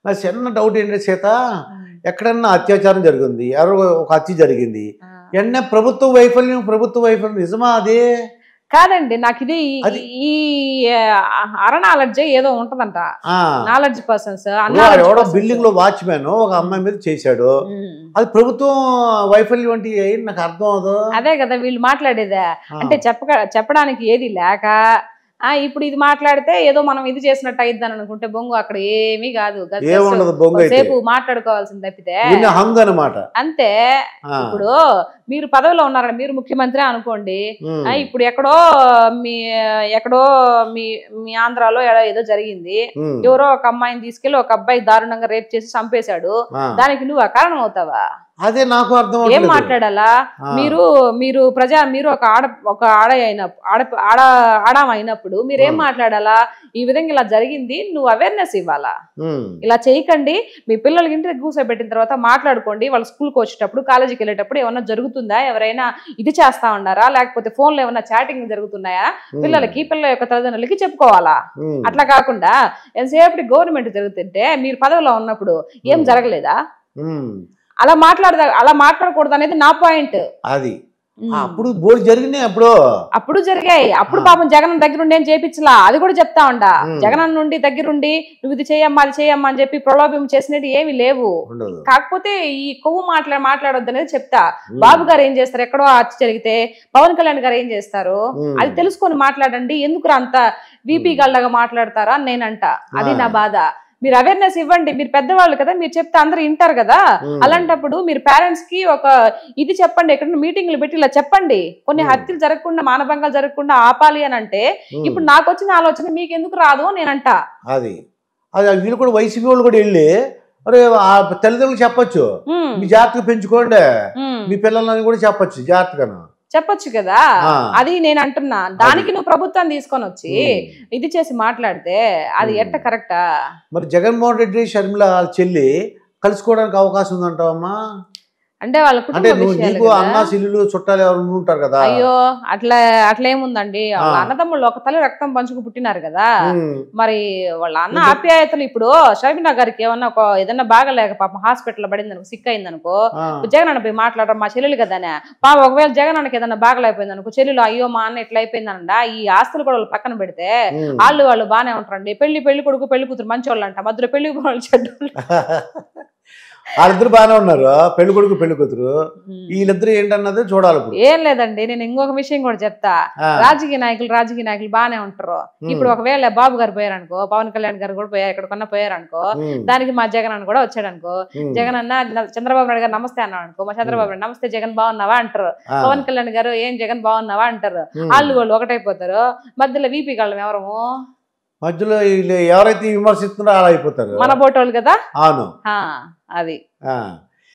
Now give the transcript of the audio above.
నా చిన్న డౌట్ ఏంటంటే సీత, ఎక్కడన్నా అత్యాచారం జరిగింది, ఎవరో ఒక హత్య జరిగింది, వెంటనే ప్రభుత్వ వైఫల్యం నిజమా అదే? కాదండి, నాకు ఇది ఈ అర నాలెడ్జ్ ఏదో ఉంటదంట, నాలెడ్జ్ పర్సన్స్. ఎవడో బిల్డింగ్ లో వాచ్మెన్ ఒక అమ్మాయి మీద చేశాడు, అది ప్రభుత్వం వైఫల్యం అంటే నాకు అర్థం అవదు. అదే కదా వీళ్ళు మాట్లాడేదా, అంటే చెప్పడానికి ఏది లేక ఇప్పుడు ఇది మాట్లాడితే ఏదో మనం ఇది చేసినట్టు అయిద్దని అనుకుంటే బొంగు అక్కడ ఏమీ కాదు, సేపు మాట్లాడుకోవాల్సింది తప్పితే అంతే. ఇప్పుడు మీరు పదవిలో ఉన్నారని మీరు ముఖ్యమంత్రి అనుకోండి, ఇప్పుడు ఎక్కడో మీ ఆంధ్రాలో ఏదో జరిగింది, ఎవరో ఒక అమ్మాయిని తీసుకెళ్లి ఒక అబ్బాయి దారుణంగా రేప్ చేసి చంపేశాడు, దానికి నువ్వు అకారణం అవుతావా? అదే నాకు అర్థం. ఏం మాట్లాడాలా? మీరు ఒక ఆడమైనప్పుడు మీరేం మాట్లాడాలా? ఈ విధంగా ఇలా జరిగింది, నువ్వు అవేర్నెస్ ఇవ్వాలా. ఇలా చేయకండి, మీ పిల్లలకి ఇంటికి కూర్చోబెట్టిన తర్వాత మాట్లాడుకోండి, వాళ్ళు స్కూల్కి వచ్చేటప్పుడు కాలేజీకి వెళ్ళేటప్పుడు ఏమన్నా జరుగుతుందా, ఎవరైనా ఇది చేస్తా ఉన్నారా, లేకపోతే ఫోన్లో ఏమన్నా చాటింగ్ జరుగుతున్నాయా, పిల్లల యొక్క తల్లిదండ్రులకి చెప్పుకోవాలా. అట్లా కాకుండా ఎంతసేపటి గవర్నమెంట్ జరుగుతుంటే మీరు పదవిలో ఉన్నప్పుడు ఏం జరగలేదా? అలా మాట్లాడకూడదు అనేది నా పాయింట్. అది అప్పుడు బోర్డు జరిగినాయి, అప్పుడు జరిగాయి. అప్పుడు పాపం జగన్ దగ్గరుండి ఏం చేయించలా, అది కూడా చెప్తా ఉండా. జగన్ నుండి దగ్గరుండి నువ్వు ఇది చేయమ్మా అది చేయమ్మా అని చెప్పి ప్రలోభం చేసినట్టు ఏమి లేవు. కాకపోతే ఈ కొవ్వు మాట్లాడొద్దు అనేది చెప్తా. బాబు గారు ఏం చేస్తారు, ఎక్కడో హత్య జరిగితే పవన్ కళ్యాణ్ గారు ఏం చేస్తారు, అది తెలుసుకొని మాట్లాడండి. ఎందుకు అంత వీపీ గల్లాగా మాట్లాడతారా అని నేనంట. అది నా బాధ. మీరు అవేర్నెస్ ఇవ్వండి, మీరు పెద్దవాళ్ళు కదా, మీరు చెప్తే అందరూ వింటారు కదా. అలాంటప్పుడు మీరు పేరెంట్స్ కి ఒక ఇది చెప్పండి, ఎక్కడ మీటింగ్లు పెట్టి ఇలా చెప్పండి, కొన్ని హత్యలు జరగకుండా మానభంగాలు జరగకుండా ఆపాలి అని అంటే. ఇప్పుడు నాకు వచ్చిన ఆలోచన మీకు ఎందుకు రాదు నేనంట. అది వీళ్ళు కూడా వైసీపీ వాళ్ళు కూడా వెళ్ళి అరే తల్లిదండ్రులు చెప్పొచ్చు, మీ జాగ్రత్తగా పెంచుకోండి, మీ పిల్లలని కూడా చెప్పొచ్చు, జాగ్రత్తగా చెప్పొచ్చు కదా. అది నేను అంటున్నా. దానికి నువ్వు ప్రభుత్వాన్ని తీసుకొని వచ్చి ఇది చేసి మాట్లాడితే అది ఎట్ట కరెక్టా? మరి జగన్మోహన్ రెడ్డి షర్మిల చెల్లి కలుసుకోవడానికి అవకాశం ఉందంటావమ్మా? అంటే వాళ్ళ అన్న చెల్లెలు చుట్టాలు ఎవరు ఉంటారు కదా. అయ్యో అట్లా ఏముందండి, వాళ్ళ అన్నదమ్ముళ్ళు ఒక తల్లి రక్తం పంచుకు పుట్టినారు కదా. మరి వాళ్ళ అన్న ఆప్యాయతలు ఇప్పుడు షర్మిల గారికి ఏదన్నా బాగలేక పాపం హాస్పిటల్ పడింది అనుకో, సిక్ అయింది అనుకో, జగన్ అన్న పోయి మాట్లాడరు మా చెల్లెలు కదానే. పాప ఒకవేళ జగన్ అన్నకి ఏదన్నా బాగలేకపోయింది అనుకో, చెల్లెలు అయ్యో మా అన్న ఎట్లా అయిపోయిందనంట, ఈ ఆస్తులు కూడా వాళ్ళు పక్కన పెడితే వాళ్ళు బాగానే ఉంటారండి. పెళ్లి కొడుకు పెళ్లి కూతురు మంచోళ్ళు అంట, మధ్యలో పెళ్లి వాళ్ళు చెడ్డోళ్ళు. వాళ్ళిద్దరు బాగానే ఉన్నారు, పెళ్లి కొడుకు పెళ్లి కూతురు. వీళ్ళిద్దరు ఏంటన్నది చూడాలి. ఏం లేదండి, నేను ఇంకొక విషయం కూడా చెప్తా. రాజకీయ నాయకులు బాగానే ఉంటారు. ఇప్పుడు ఒకవేళ బాబు గారు పోయారనుకో, పవన్ కళ్యాణ్ గారు కూడా ఎక్కడికన్నా పోయారనుకో, దానికి మా జగన్ అన్న కూడా వచ్చాడనుకో, జగన్ అన్న చంద్రబాబు నాయుడు గారు నమస్తే అన్నాడు అనుకో, మా చంద్రబాబు నాయుడు నమస్తే జగన్ బాగున్నావా అంటారు, పవన్ కళ్యాణ్ గారు ఏం జగన్ బాగున్నావా అంటారు. వాళ్ళు ఒకటైపోతారు. మధ్యలో వీపీ గాళ్ళం ఎవరము, మధ్యలో ఎవరైతే విమర్శిస్తున్నారో అలా అయిపోతారు, మన బోటోళ్ళు కదా. అవును, అది